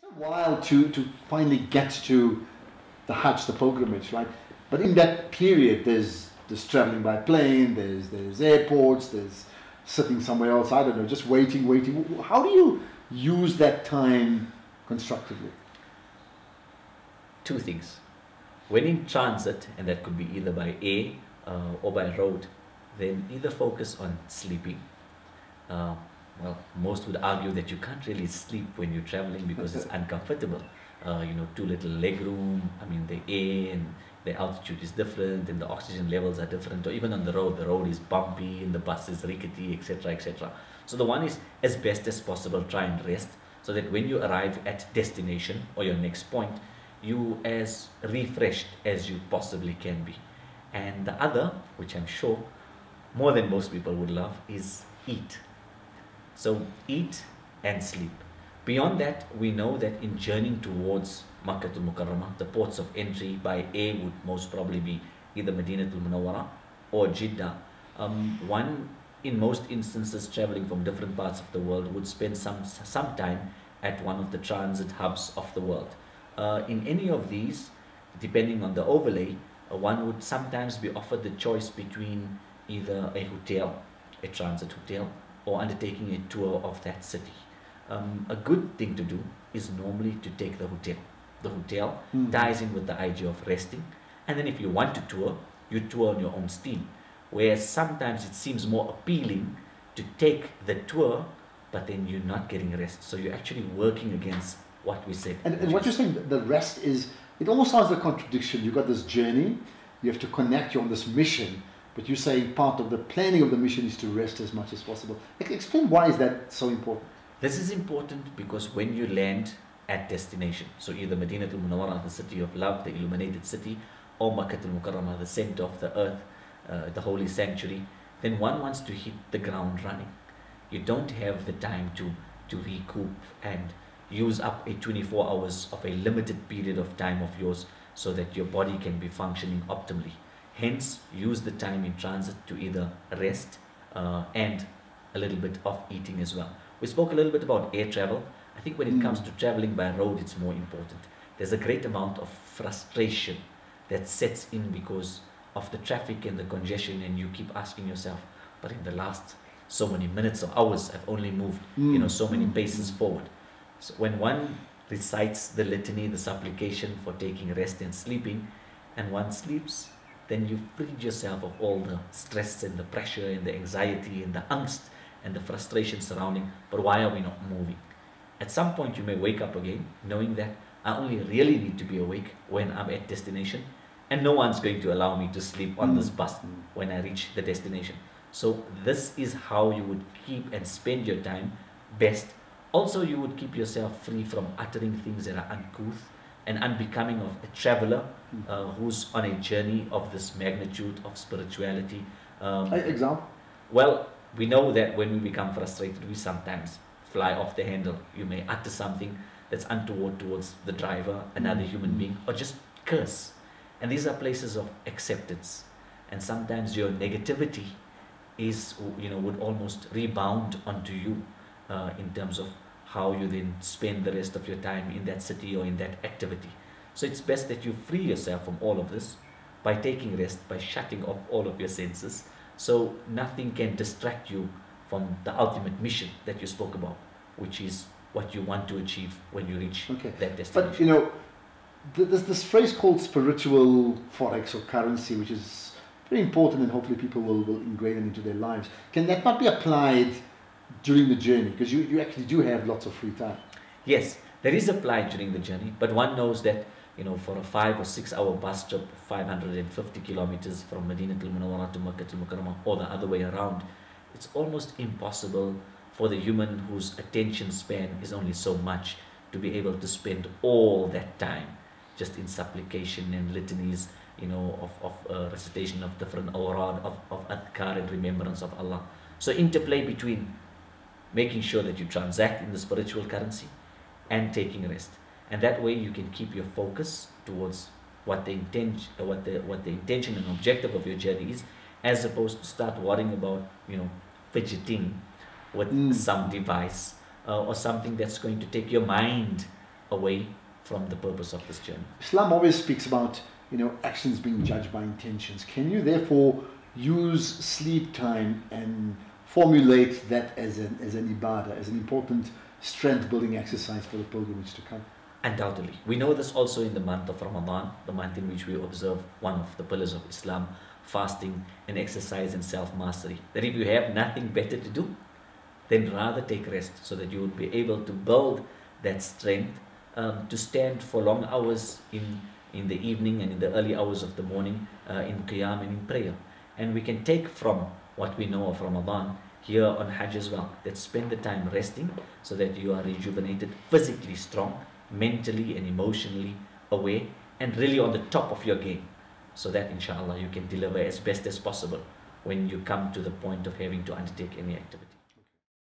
It's a while to finally get to the Hajj, the pilgrimage, right? But in that period, there's traveling by plane, there's airports, there's sitting somewhere else. I don't know, just waiting. How do you use that time constructively? Two things. When in transit, and that could be either by air or by road, then either focus on sleeping. Well, most would argue that you can't really sleep when you're traveling because it's uncomfortable. Too little leg room. I mean, the air and the altitude is different, and the oxygen levels are different. Or even on the road is bumpy, and the bus is rickety, etc., etc. So the one is, as best as possible, try and rest, so that when you arrive at destination or your next point, you as refreshed as you possibly can be. And the other, which I'm sure more than most people would love, is eat. So eat and sleep. Beyond that, we know that in journeying towards Makkah al-Mukarramah, the ports of entry by air would most probably be either Madinatul Munawwara or Jeddah. One, in most instances, traveling from different parts of the world would spend some time at one of the transit hubs of the world. In any of these, depending on the overlay, one would sometimes be offered the choice between either a hotel, a transit hotel, or undertaking a tour of that city. A good thing to do is normally to take the hotel. The hotel ties in with the idea of resting, and then if you want to tour, you tour on your own steam. Whereas sometimes it seems more appealing to take the tour, but then you're not getting rest. So you're actually working against what we said. And what you're saying, the rest is, it almost sounds like a contradiction. You've got this journey, you have to connect, you're on this mission, but you say part of the planning of the mission is to rest as much as possible. Explain why is that so important? This is important because when you land at destination, so either Madinatul Munawwara, the city of love, the illuminated city, or Makkah al-Mukarramah, the center of the earth, the holy sanctuary, then one wants to hit the ground running. You don't have the time to recoup and use up a 24 hours of a limited period of time of yours so that your body can be functioning optimally. Hence, use the time in transit to either rest and a little bit of eating as well. We spoke a little bit about air travel. I think when it comes to traveling by road, it's more important. There's a great amount of frustration that sets in because of the traffic and the congestion, and you keep asking yourself, but in the last so many minutes or hours, I've only moved so many paces forward. So when one recites the litany, the supplication for taking rest and sleeping, and one sleeps, then you freed yourself of all the stress and the pressure and the anxiety and the angst and the frustration surrounding, but why are we not moving? At some point you may wake up again knowing that I only really need to be awake when I'm at destination, and no one's going to allow me to sleep on this bus when I reach the destination. So this is how you would keep and spend your time best. Also, you would keep yourself free from uttering things that are uncouth and unbecoming of a traveler who's on a journey of this magnitude of spirituality. Example? Well, we know that when we become frustrated, we sometimes fly off the handle. You may utter something that's untoward towards the driver, another human being, or just curse. And these are places of acceptance. And sometimes your negativity is, would almost rebound onto you in terms of how you then spend the rest of your time in that city or in that activity. So it's best that you free yourself from all of this by taking rest, by shutting off all of your senses, so nothing can distract you from the ultimate mission that you spoke about, which is what you want to achieve when you reach that destination. But there's this phrase called spiritual forex or currency, which is very important, and hopefully people will ingrain it into their lives. Can that not be applied during the journey? Because you actually do have lots of free time. Yes, there is applied during the journey, but one knows that for a 5 or 6 hour bus trip, 550 kilometers from Madinatul Munawwara to Makkah al-Mukarramah, or the other way around, it's almost impossible for the human whose attention span is only so much to be able to spend all that time just in supplication and litanies, of recitation of different awrad, of adhkar and remembrance of Allah. So interplay between making sure that you transact in the spiritual currency and taking rest. And that way you can keep your focus towards what the intention and objective of your journey is, as opposed to start worrying about fidgeting with some device or something that's going to take your mind away from the purpose of this journey. Islam always speaks about, actions being judged by intentions. Can you therefore use sleep time and formulate that as an ibadah, as an important strength building exercise for the pilgrimage to come? Undoubtedly. We know this also in the month of Ramadan, the month in which we observe one of the pillars of Islam, fasting and exercise and self-mastery. That if you have nothing better to do, then rather take rest, so that you would be able to build that strength to stand for long hours in the evening and in the early hours of the morning in qiyam and in prayer. And we can take from what we know of Ramadan here on Hajj as well, that spend the time resting so that you are rejuvenated, physically strong, mentally and emotionally aware, and really on the top of your game, so that inshallah you can deliver as best as possible when you come to the point of having to undertake any activity.